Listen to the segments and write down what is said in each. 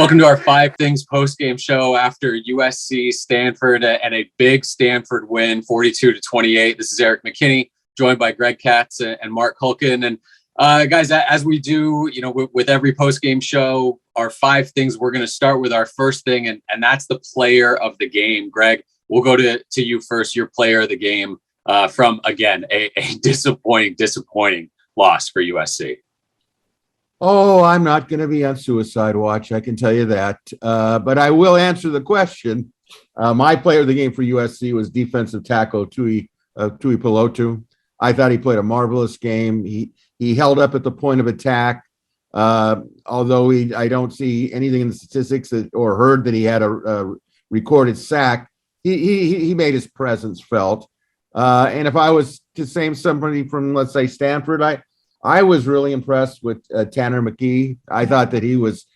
Welcome to our Five Things post-game show after USC, Stanford, and a big Stanford win, 42-28. This is Erik McKinney, joined by Katz and Marc Kulkin. And guys, as we do, with every post-game show, our five things, we're going to start with our first thing, and that's the player of the game. Greg, we'll go to you first, your player of the game from, again, a disappointing loss for USC. Oh, I'm not going to be on suicide watch, I can tell you that. But I will answer the question. My player of the game for USC was defensive tackle Tui Pelotu. I thought he played a marvelous game. He held up at the point of attack. Although I don't see anything in the statistics or heard that he had a recorded sack. He made his presence felt. And if I was to say somebody from, let's say, Stanford, I was really impressed with Tanner McKee. I thought that he was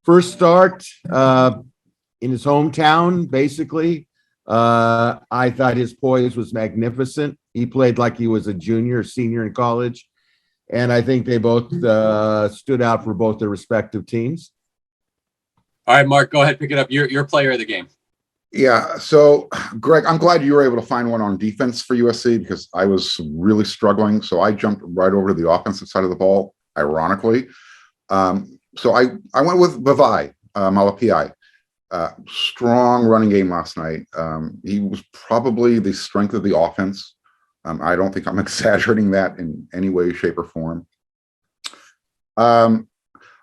first start in his hometown, basically. I thought his poise was magnificent. He played like he was a junior or senior in college. And I think they both stood out for both their respective teams. All right, Marc, go ahead, pick it up. Your player of the game. Yeah. So, Greg, I'm glad you were able to find one on defense for USC because I was really struggling. So I jumped right over to the offensive side of the ball, ironically. So I went with Vavai Malapai. Strong running game last night. He was probably the strength of the offense. I don't think I'm exaggerating that in any way, shape, or form. I'll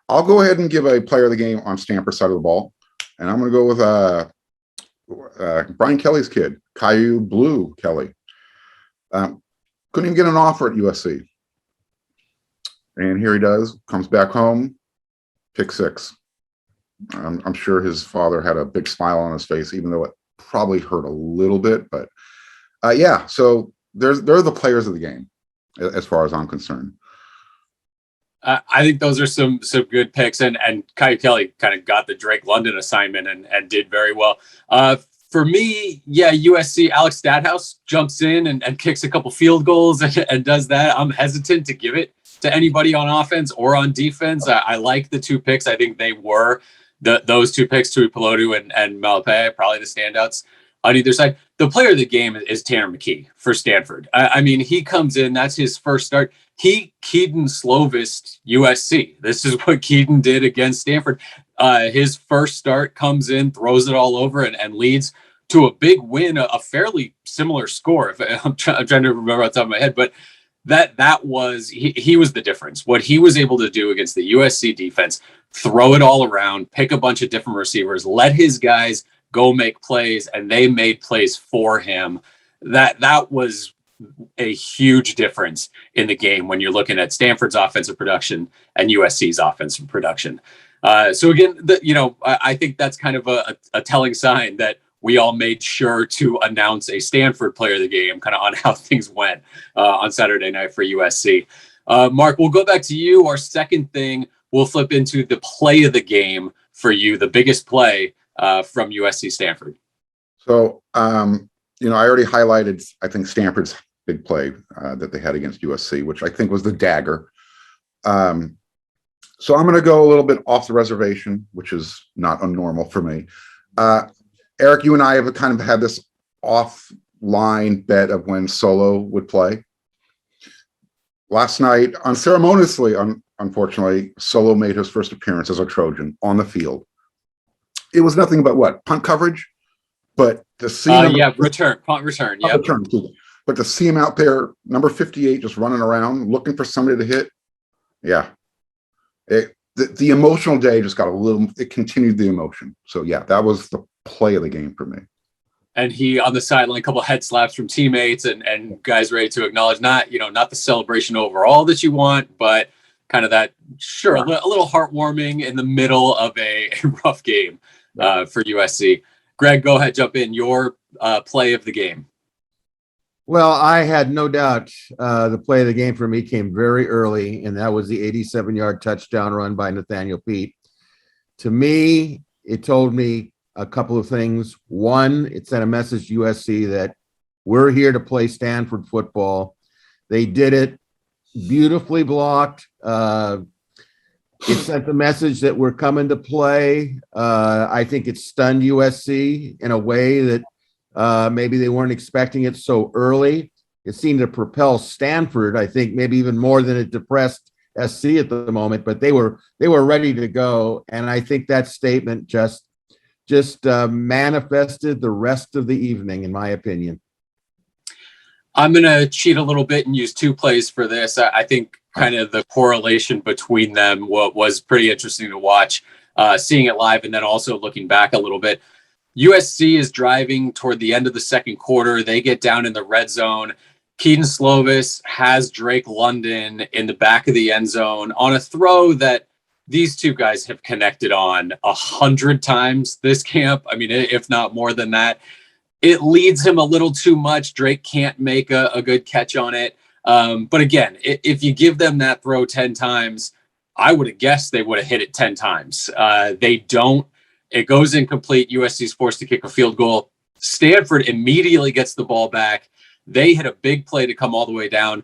go ahead and give a player of the game on Stanford's side of the ball. And I'm going to go with Brian Kelly's kid, Caillou Blue Kelly. Couldn't even get an offer at USC. And here he does, comes back home, pick six. I'm sure his father had a big smile on his face, even though it probably hurt a little bit. But yeah, so they're the players of the game, as far as I'm concerned. I think those are some good picks, and Caillou Kelly kind of got the Drake London assignment and did very well. For me, yeah, USC, Alex Stadthaus jumps in and kicks a couple field goals and does that. I'm hesitant to give it to anybody on offense or on defense. I like the two picks. I think they were those two picks, Tui Pelotu and Malapai, probably the standouts on either side. The player of the game is Tanner McKee for Stanford. I mean, he comes in, that's his first start. He Keaton Slovis'd USC. This is what Keaton did against Stanford. His first start comes in, throws it all over, and leads to a big win, a fairly similar score. I'm trying to remember off the top of my head, but that was he was the difference. What he was able to do against the USC defense, throw it all around, pick a bunch of different receivers, let his guys go make plays, and they made plays for him. That was a huge difference in the game when you're looking at Stanford's offensive production and USC's offensive production. So again, I think that's kind of a telling sign that we all made sure to announce a Stanford player of the game kind of on how things went on Saturday night for USC. Marc, we'll go back to you. Our second thing, we'll flip into the play of the game for you, the biggest play from USC Stanford. So, I already highlighted, I think, Stanford's big play that they had against USC, which I think was the dagger. So I'm going to go a little bit off the reservation, which is not unnormal for me. Erik, you and I have kind of had this offline bet of when Solo would play. Last night, unceremoniously, unfortunately, Solo made his first appearance as a Trojan on the field. It was nothing but punt coverage, but to see punt return, yeah. But to see him out there, number 58, just running around looking for somebody to hit, yeah. The emotional day just got it continued the emotion. So yeah, that was the play of the game for me. And he on the sideline, a couple of head slaps from teammates and guys ready to acknowledge not the celebration overall that you want, but kind of that, sure, a little heartwarming in the middle of a rough game for USC. Greg, go ahead, jump in. Your play of the game. Well, I had no doubt the play of the game for me came very early, and that was the 87-yard touchdown run by Nathaniel Pete. To me, it told me a couple of things. One, it sent a message to USC that we're here to play Stanford football. They did it beautifully blocked. It sent the message that we're coming to play. I think it stunned USC in a way that maybe they weren't expecting it so early. It seemed to propel Stanford, I think, maybe even more than it depressed SC at the moment. But they were ready to go, and I think that statement just manifested the rest of the evening, in my opinion. I'm going to cheat a little bit and use two plays for this. I think kind of the correlation between them was pretty interesting to watch, seeing it live and then also looking back a little bit. USC is driving toward the end of the second quarter. They get down in the red zone. Keaton Slovis has Drake London in the back of the end zone on a throw that these two guys have connected on 100 times this camp. I mean, if not more than that. It leads him a little too much. Drake can't make a good catch on it. But again, if you give them that throw 10 times, I would have guessed they would have hit it 10 times. They don't. It goes incomplete. USC's forced to kick a field goal. Stanford immediately gets the ball back. They hit a big play to come all the way down.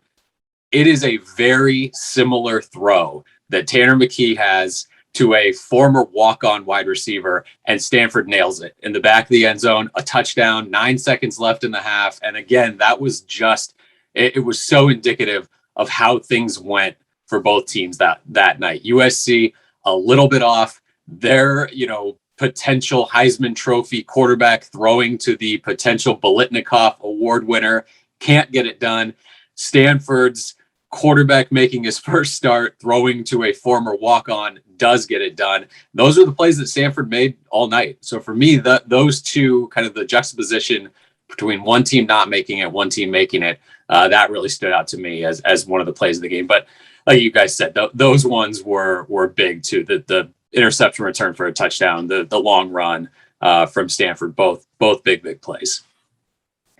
It is a very similar throw that Tanner McKee has to a former walk-on wide receiver, and Stanford nails it in the back of the end zone, a touchdown, 9 seconds left in the half. And again, that was just, it was so indicative of how things went for both teams that night. USC, a little bit off their, potential Heisman Trophy quarterback throwing to the potential Biletnikoff Award winner, can't get it done. Stanford's quarterback making his first start, throwing to a former walk-on, does get it done. Those are the plays that Stanford made all night. So for me, those two, kind of the juxtaposition between one team not making it, one team making it, that really stood out to me as one of the plays of the game. But like you guys said, those ones were big too. The interception return for a touchdown, the long run from Stanford, both big plays.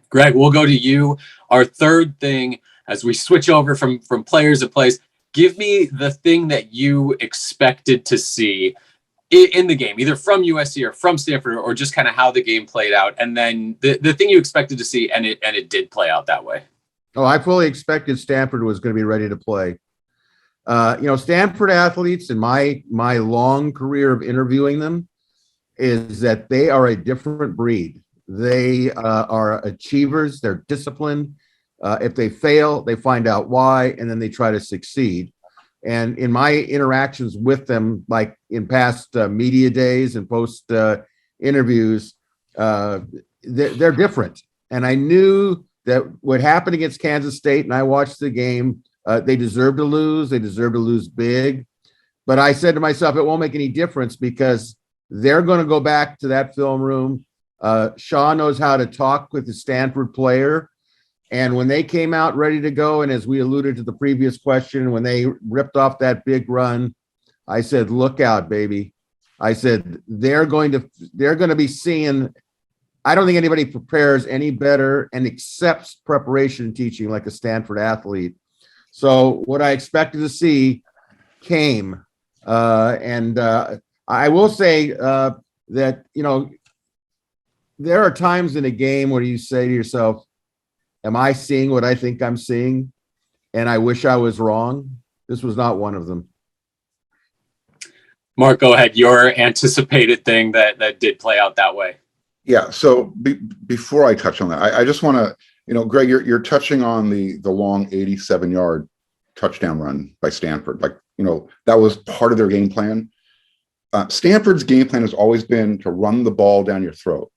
Greg, we'll go to you. Our third thing, as we switch over from players and plays, give me the thing that you expected to see in the game, either from USC or from Stanford, or just kind of how the game played out. And then the thing you expected to see, and it did play out that way. Oh, I fully expected Stanford was going to be ready to play. Stanford athletes, in my long career of interviewing them, is that they are a different breed. They are achievers. They're disciplined. If they fail, they find out why, and then they try to succeed. And in my interactions with them, like in past media days and post interviews, they're different. And I knew that what happened against Kansas State, and I watched the game, they deserve to lose. They deserve to lose big. But I said to myself, it won't make any difference because they're going to go back to that film room. Shaw knows how to talk with the Stanford player. And when they came out ready to go, and as we alluded to the previous question, when they ripped off that big run, I said, look out, baby. I said, they're going to be seeing, I don't think anybody prepares any better and accepts preparation and teaching like a Stanford athlete. So what I expected to see came. And I will say that, there are times in a game where you say to yourself, am I seeing what I think I'm seeing? And I wish I was wrong. This was not one of them. Mark, go ahead. Your anticipated thing that did play out that way. Yeah. So before I touch on that, I just want to, Greg, you're touching on the long 87-yard touchdown run by Stanford. That was part of their game plan. Stanford's game plan has always been to run the ball down your throat.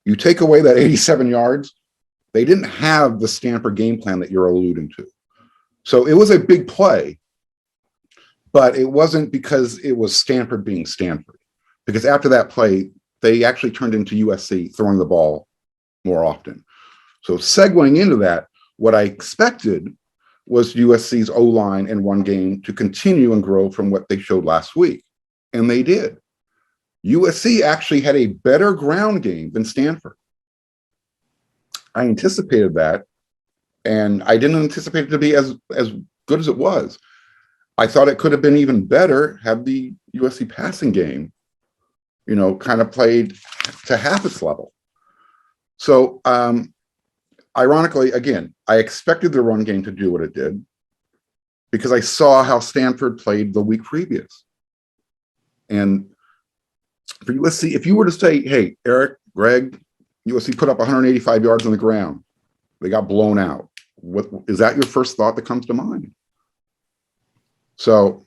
You take away that 87 yards, they didn't have the Stanford game plan that you're alluding to. So it was a big play, but it wasn't because it was Stanford being Stanford. Because after that play, they actually turned into USC throwing the ball more often. So segueing into that, what I expected was USC's O-line in one game to continue and grow from what they showed last week. And they did. USC actually had a better ground game than Stanford. I anticipated that, and I didn't anticipate it to be as good as it was. I thought it could have been even better had the USC passing game, kind of played to half its level. So, ironically, again, I expected the run game to do what it did. because I saw how Stanford played the week previous. And for USC, if you were to say, hey, Erik, Greg, USC put up 185 yards on the ground, they got blown out. What is that your first thought that comes to mind? So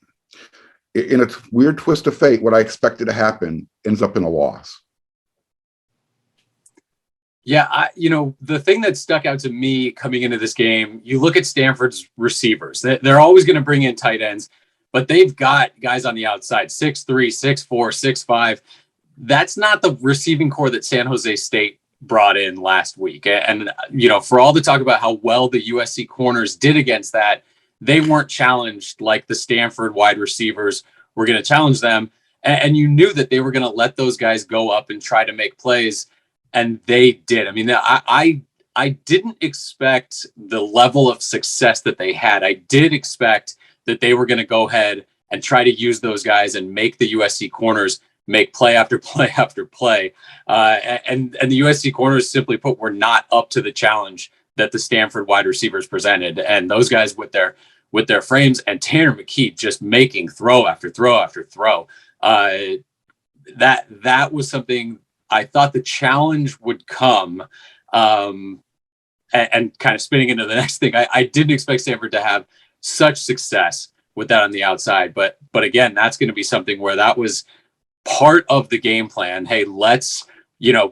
in a weird twist of fate, what I expected to happen ends up in a loss. Yeah, the thing that stuck out to me coming into this game, you look at Stanford's receivers. They're always going to bring in tight ends, but they've got guys on the outside, 6'3", 6'4", 6'5". That's not the receiving core that San Jose State brought in last week. And, for all the talk about how well the USC corners did against that, they weren't challenged like the Stanford wide receivers were going to challenge them. And you knew that they were going to let those guys go up and try to make plays. And they did. I mean, I didn't expect the level of success that they had. I did expect that they were going to go ahead and try to use those guys and make the USC corners make play after play after play. And the USC corners, simply put, were not up to the challenge that the Stanford wide receivers presented. And those guys with their frames, and Tanner McKee just making throw after throw after throw. That was something I thought the challenge would come, and kind of spinning into the next thing. I didn't expect Stanford to have such success with that on the outside, but again, that's going to be something where that was part of the game plan. Hey, let's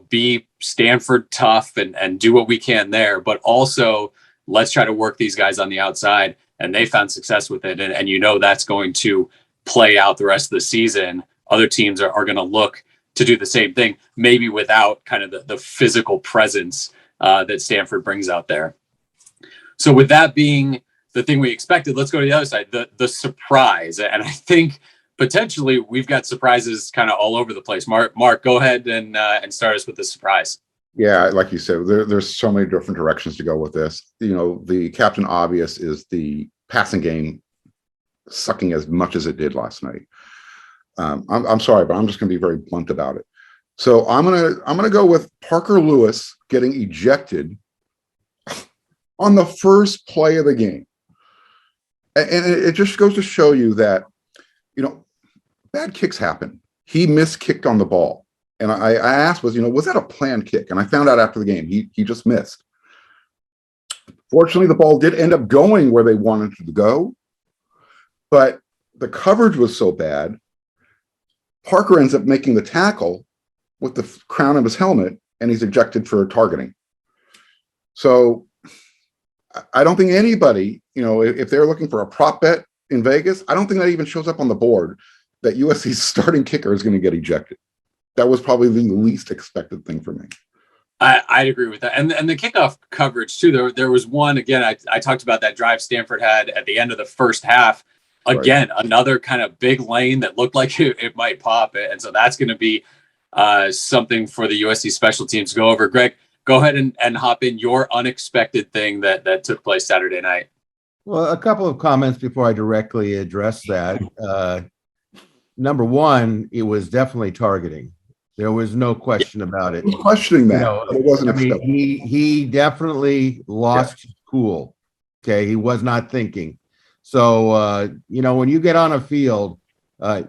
be Stanford tough and do what we can there, but also let's try to work these guys on the outside. And they found success with it, and that's going to play out the rest of the season. Other teams are going to look to do the same thing, maybe without kind of the physical presence that Stanford brings out there. So with that being the thing we expected, let's go to the other side, the surprise. And I think potentially we've got surprises kind of all over the place. Mark, go ahead and start us with the surprise. Yeah, like you said, there's so many different directions to go with this. The Captain Obvious is the passing game sucking as much as it did last night. I'm sorry, but I'm just going to be very blunt about it. So I'm gonna go with Parker Lewis getting ejected on the first play of the game, and it just goes to show you that bad kicks happen. He miskicked on the ball, and I asked was that a planned kick? And I found out after the game he just missed. Fortunately, the ball did end up going where they wanted it to go, but the coverage was so bad. Parker ends up making the tackle with the crown of his helmet, and he's ejected for targeting. So I don't think anybody, if they're looking for a prop bet in Vegas, I don't think that even shows up on the board that USC's starting kicker is going to get ejected. That was probably the least expected thing for me. I'd agree with that. And the kickoff coverage too, there was one, again, I talked about that drive Stanford had at the end of the first half. Again, right. Another kind of big lane that looked like it might pop. And so that's going to be something for the USC special teams to go over. Greg, go ahead and hop in your unexpected thing that took place Saturday night. Well, a couple of comments before I directly address that. Number one, it was definitely targeting. There was no question about it. I'm questioning that. It wasn't. He definitely lost his cool. Okay, he was not thinking. So, when you get on a field,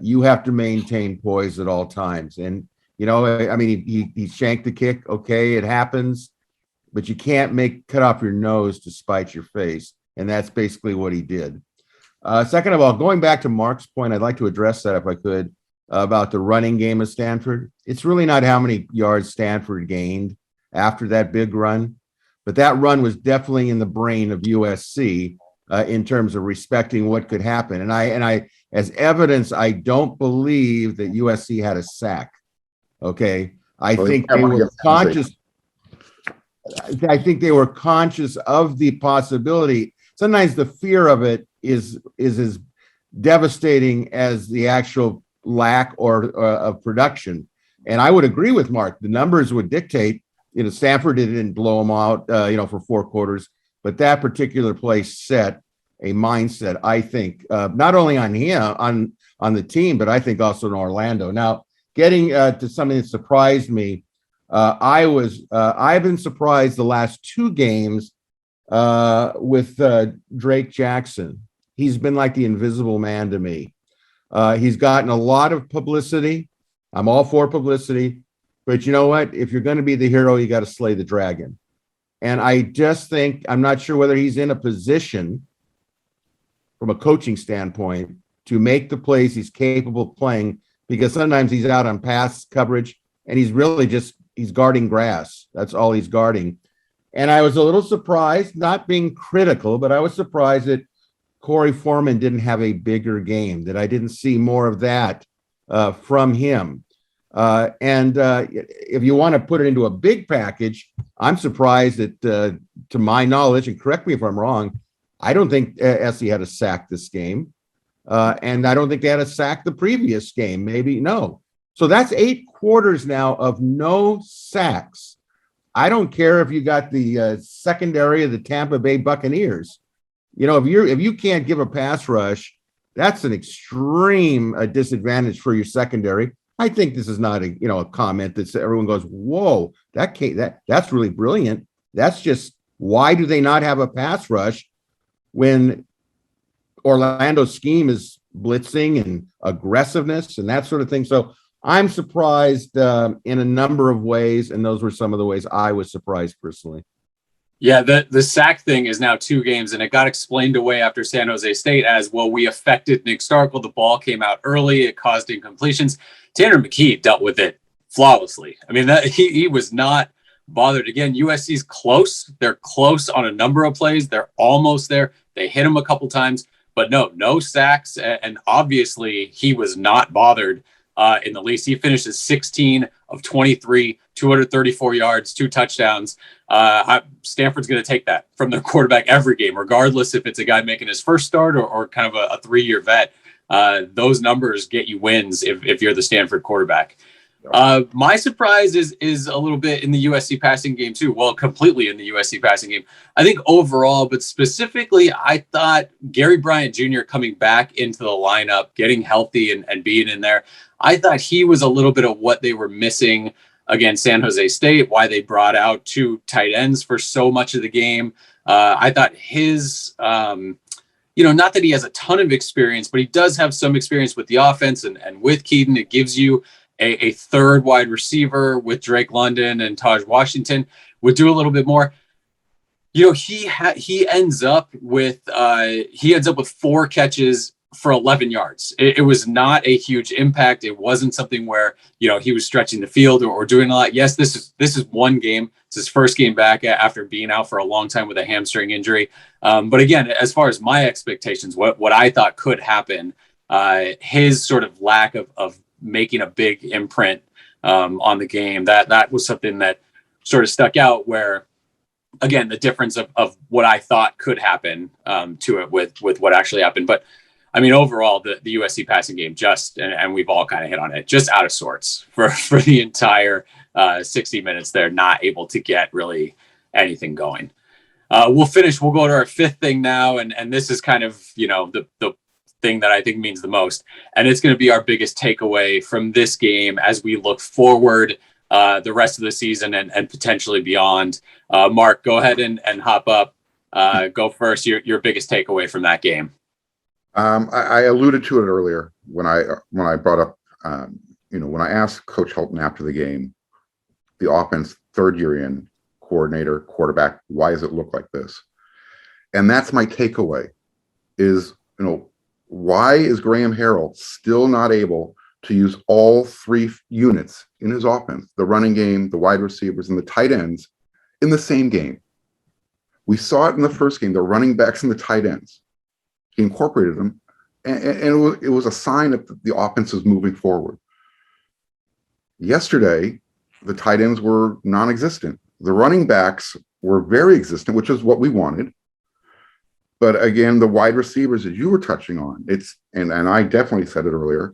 you have to maintain poise at all times. And, he shanked the kick. Okay, it happens, but you can't cut off your nose to spite your face. And that's basically what he did. Second of all, going back to Mark's point, I'd like to address that if I could, about the running game of Stanford. It's really not how many yards Stanford gained after that big run, but that run was definitely in the brain of USC. In terms of respecting what could happen. And I, as evidence, I don't believe that USC had a sack. Okay. I think they were conscious. I think they were conscious of the possibility. Sometimes the fear of it is as devastating as the actual lack of production. And I would agree with Mark. The numbers would dictate, Stanford didn't blow them out, for 4 quarters. But that particular play set a mindset, I think, not only on him, on the team, but I think also in Orlando. Now, getting to something that surprised me, I've been surprised the last 2 games with Drake Jackson. he's been like the invisible man to me. He's gotten a lot of publicity. I'm all for publicity, but you know what? If you're going to be the hero, you got to slay the dragon. And I just think, I'm not sure whether he's in a position from a coaching standpoint to make the plays he's capable of playing, because sometimes he's out on pass coverage and he's really he's guarding grass. That's all he's guarding. And I was a little surprised, not being critical, but I was surprised that Corey Foreman didn't have a bigger game, that I didn't see more of that from him. If you want to put it into a big package, I'm surprised that, to my knowledge, and correct me if I'm wrong, I don't think SC had a sack this game. And I don't think they had a sack the previous game. Maybe no. So that's 8 quarters now of no sacks. I don't care if you got the secondary of the Tampa Bay Buccaneers. You know, if you can't give a pass rush, that's an extreme disadvantage for your secondary. I think this is not a comment that everyone goes, whoa, that's really brilliant. That's just, why do they not have a pass rush when Orlando's scheme is blitzing and aggressiveness and that sort of thing? So I'm surprised in a number of ways, and those were some of the ways I was surprised personally. Yeah, the sack thing is now 2 games, and it got explained away after San Jose State as, well, we affected Nick Starkel. The ball came out early. It caused incompletions. Tanner McKee dealt with it flawlessly. I mean, he was not bothered. Again, USC's close. They're close on a number of plays. They're almost there. They hit him a couple times, but no sacks. And obviously, he was not bothered in the least. He finishes 16 of 23, 234 yards, 2 touchdowns. Stanford's going to take that from their quarterback every game, regardless if it's a guy making his first start or kind of a 3-year vet. Those numbers get you wins if you're the Stanford quarterback. My surprise is a little bit in the USC passing game too. Well, completely in the USC passing game. I think overall, but specifically, I thought Gary Bryant Jr. coming back into the lineup, getting healthy and being in there, I thought he was a little bit of what they were missing against San Jose State, why they brought out 2 tight ends for so much of the game. I thought his, not that he has a ton of experience, but he does have some experience with the offense and with Keaton. It gives you a third wide receiver with Drake London and Taj Washington would do a little bit more. He ends up with 4 catches for 11 yards. It was not a huge impact. It wasn't something where, he was stretching the field or doing a lot. Yes, this is one game. It's his first game back after being out for a long time with a hamstring injury. But again, as far as my expectations, what I thought could happen, his sort of lack of making a big imprint on the game, that was something that sort of stuck out, where, again, the difference of what I thought could happen to it with what actually happened. But I mean, overall, the USC passing game and we've all kind of hit on it, just out of sorts for the entire 60 minutes. They're not able to get really anything going. We'll go to our 5th thing now. And this is kind of, the thing that I think means the most. And it's going to be our biggest takeaway from this game as we look forward the rest of the season and potentially beyond. Mark, go ahead and hop up. Go first. Your biggest takeaway from that game. I alluded to it earlier when I brought up, when I asked Coach Helton after the game, the offense, 3rd year in, coordinator, quarterback, why does it look like this? And that's my takeaway is, why is Graham Harrell still not able to use all 3 units in his offense, the running game, the wide receivers, and the tight ends, in the same game? We saw it in the first game, the running backs and the tight ends. He incorporated them, and it was a sign that the offense was moving forward. Yesterday, the tight ends were non-existent. The running backs were very existent, which is what we wanted. But again, the wide receivers that you were touching on, and I definitely said it earlier,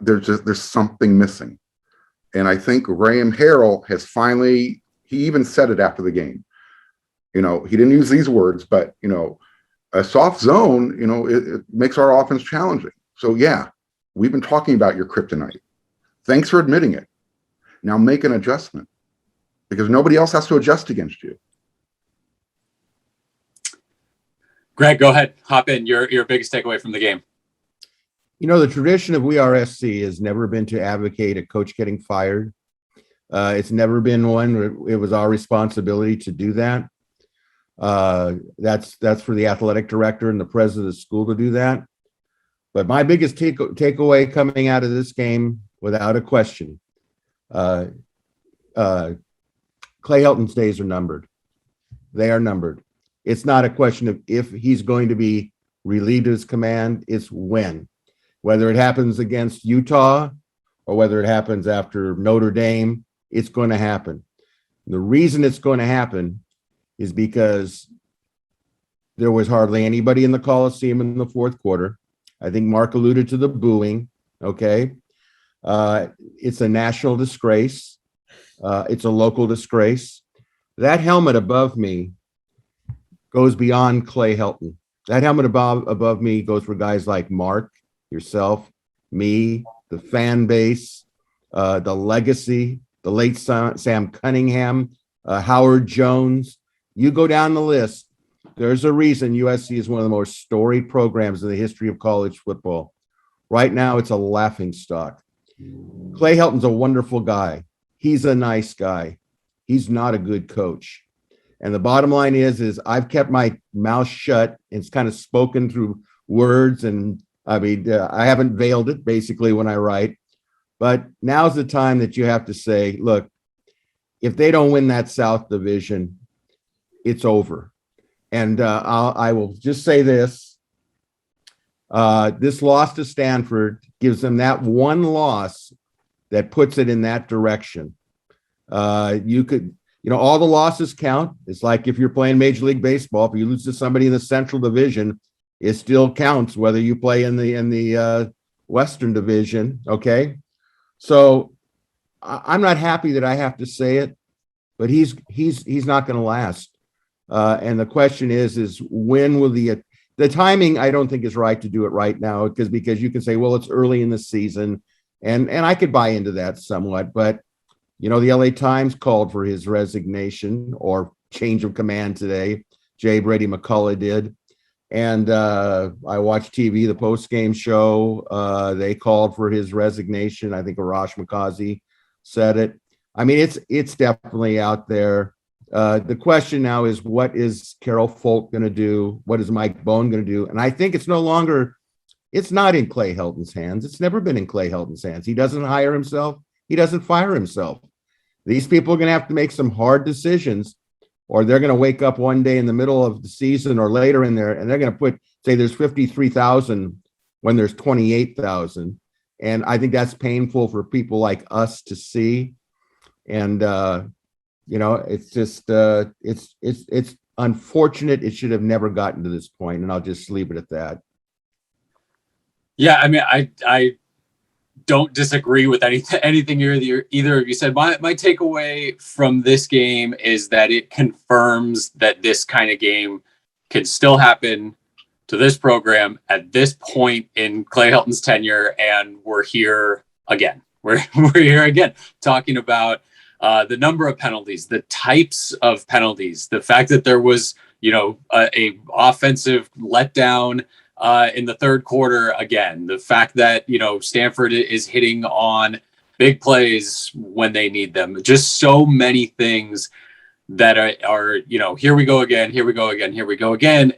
there's something missing. And I think Graham Harrell has finally, he even said it after the game. He didn't use these words, but, a soft zone, it makes our offense challenging. So yeah, we've been talking about your kryptonite. Thanks for admitting it. Now make an adjustment, because nobody else has to adjust against you. Greg, go ahead, hop in. Your biggest takeaway from the game. You know, the tradition of WeAreSC has never been to advocate a coach getting fired. It's never been one where it was our responsibility to do that. That's for the athletic director and the president of the school to do that. But my biggest takeaway coming out of this game, without a question, Clay Helton's days are numbered. They are numbered. It's not a question of if he's going to be relieved of his command, it's when. Whether it happens against Utah or whether it happens after Notre Dame, it's going to happen. The reason it's going to happen is because there was hardly anybody in the Coliseum in the fourth quarter. I think Mark alluded to the booing, okay? It's a national disgrace. It's a local disgrace. That helmet above me goes beyond Clay Helton. That helmet above me goes for guys like Mark, yourself, me, the fan base, the legacy, the late Sam Cunningham, Howard Jones. You go down the list. There's a reason USC is one of the most storied programs in the history of college football. Right now, it's a laughing stock. Clay Helton's a wonderful guy. He's a nice guy. He's not a good coach. And the bottom line is I've kept my mouth shut. It's kind of spoken through words. And I mean, I haven't veiled it basically when I write. But now's the time that you have to say, look, if they don't win that South Division, it's over. And I will just say this. This loss to Stanford gives them that one loss that puts it in that direction. All the losses count. It's like if you're playing Major League Baseball, if you lose to somebody in the Central Division, it still counts whether you play in the Western Division. Okay, so I'm not happy that I have to say it, but he's not going to last. And the question is when will the timing? I don't think is right to do it right now because you can say, well, it's early in the season, and I could buy into that somewhat, but. You know, the LA Times called for his resignation or change of command today. Jay Brady McCullough did. And I watched TV, the post-game show. They called for his resignation. I think Arash Makazi said it. I mean, it's definitely out there. The question now is, what is Carol Folk going to do? What is Mike Bohn going to do? And I think it's not in Clay Helton's hands. It's never been in Clay Helton's hands. He doesn't hire himself. He doesn't fire himself. These people are going to have to make some hard decisions, or they're going to wake up one day in the middle of the season or later in there, and they're going to say there's 53,000 when there's 28,000. And I think that's painful for people like us to see. And, it's just, it's unfortunate. It should have never gotten to this point, and I'll just leave it at that. Yeah, I mean, I don't disagree with anything either of you said. My takeaway from this game is that it confirms that this kind of game can still happen to this program at this point in Clay Helton's tenure, and we're here again. We're here again talking about the number of penalties, the types of penalties, the fact that there was a offensive letdown in the third quarter again, the fact that Stanford is hitting on big plays when they need them, just so many things that are here we go again,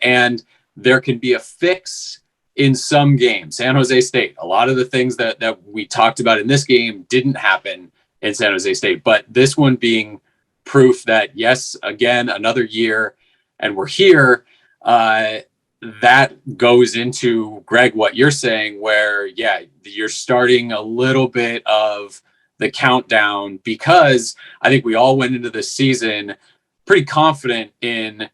and there can be a fix in some games. San Jose State, a lot of the things that we talked about in this game didn't happen in San Jose State, but this one being proof that yes, again, another year and we're here. That goes into, Greg, what you're saying, where, you're starting a little bit of the countdown, because I think we all went into the season pretty confident in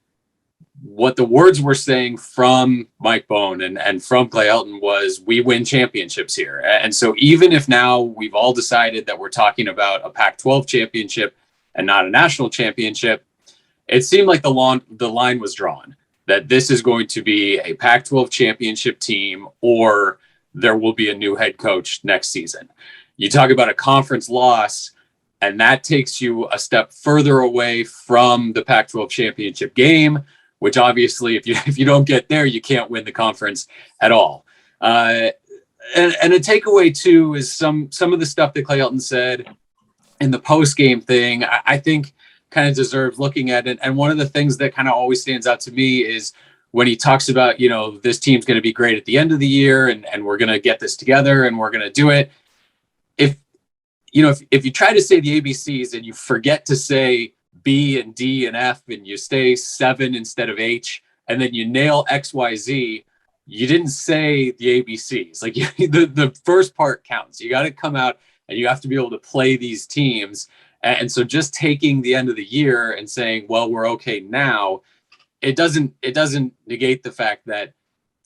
what the words were saying from Mike Bohn and from Clay Helton was, we win championships here. And so even if now we've all decided that we're talking about a Pac-12 championship and not a national championship, it seemed like the line was drawn, that this is going to be a Pac-12 championship team, or there will be a new head coach next season. You talk about a conference loss, and that takes you a step further away from the Pac-12 championship game, which obviously if you don't get there, you can't win the conference at all. And a takeaway too is some of the stuff that Clay Helton said in the post game thing, I think kind of deserves looking at it. And one of the things that kind of always stands out to me is when he talks about, this team's going to be great at the end of the year and we're going to get this together and we're going to do it. If you try to say the ABCs and you forget to say B and D and F and you say 7 instead of H, and then you nail X, Y, Z, you didn't say the ABCs. Like the first part counts. You got to come out and you have to be able to play these teams. And so just taking the end of the year and saying, well, we're okay now, it doesn't negate the fact that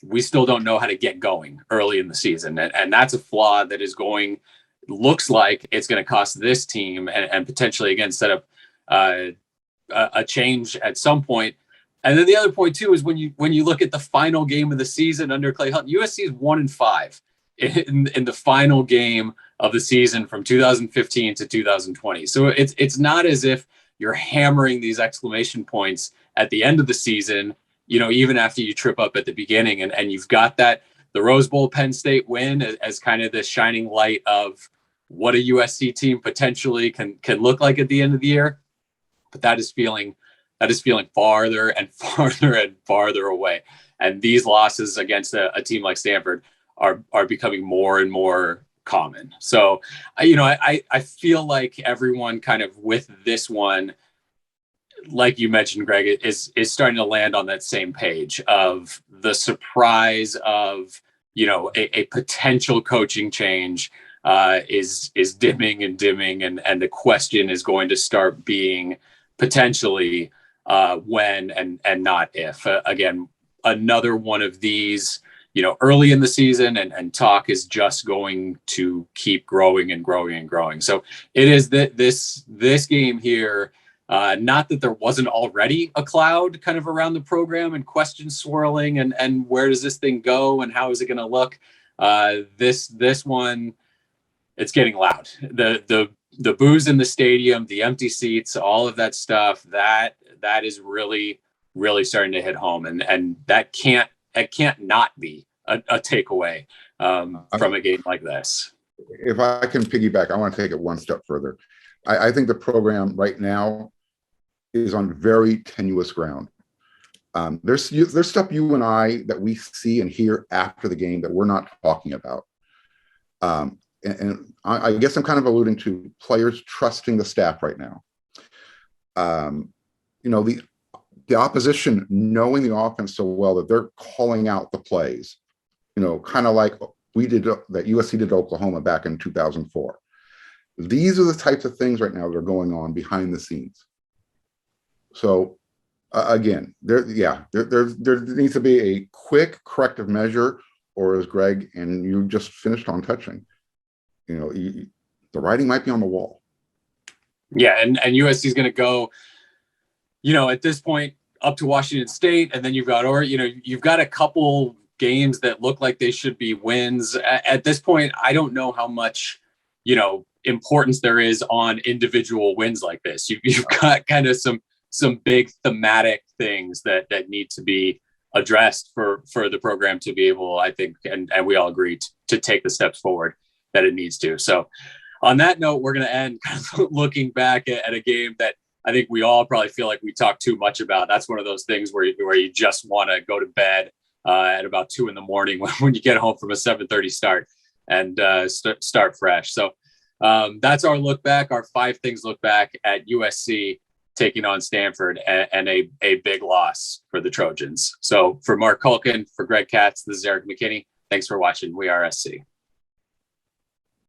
we still don't know how to get going early in the season. And that's a flaw that looks like it's going to cost this team and potentially again set up a change at some point. And then the other point too is when you look at the final game of the season under Clay Helton, USC is 1-5 in the final game of the season from 2015 to 2020. So it's not as if you're hammering these exclamation points at the end of the season, even after you trip up at the beginning, and you've got the Rose Bowl Penn State win as kind of the shining light of what a USC team potentially can look like at the end of the year. But that is feeling farther and farther and farther away. And these losses against a team like Stanford are becoming more and more common. So, I feel like everyone kind of with this one, like you mentioned, Greg, is starting to land on that same page of the surprise of, a potential coaching change is dimming and the question is going to start being potentially when and not if. Again, another one of these, early in the season and talk is just going to keep growing and growing and growing. So it is that this game here, not that there wasn't already a cloud kind of around the program and questions swirling and where does this thing go and how is it going to look? This one, it's getting loud. The boos in the stadium, the empty seats, all of that stuff, that is really, really starting to hit home. And that can't not be a takeaway from a game like this. If I can piggyback, I want to take it one step further. I think the program right now is on very tenuous ground. There's stuff you and I that we see and hear after the game that we're not talking about. And I guess I'm kind of alluding to players trusting the staff right now. The opposition knowing the offense so well that they're calling out the plays, kind of like that USC did to Oklahoma back in 2004. These are the types of things right now that are going on behind the scenes. So again, there needs to be a quick corrective measure, or as Greg and you just finished on touching, the writing might be on the wall. Yeah, and USC is going to go, at this point up to Washington State, and then you've got a couple games that look like they should be wins. At this point, I don't know how much, importance there is on individual wins like this. You've got kind of some big thematic things that need to be addressed for the program to be able, I think, and we all agree to take the steps forward that it needs to. So on that note, we're going to end kind of looking back at a game that I think we all probably feel like we talk too much about. That's one of those things where you just want to go to bed at about 2 a.m. when you get home from a 7:30 start and start fresh. So that's our look back, our 5 things look back at USC taking on Stanford and a big loss for the Trojans. So for Marc Kulkin, for Greg Katz, this is Erik McKinney. Thanks for watching WeAreSC.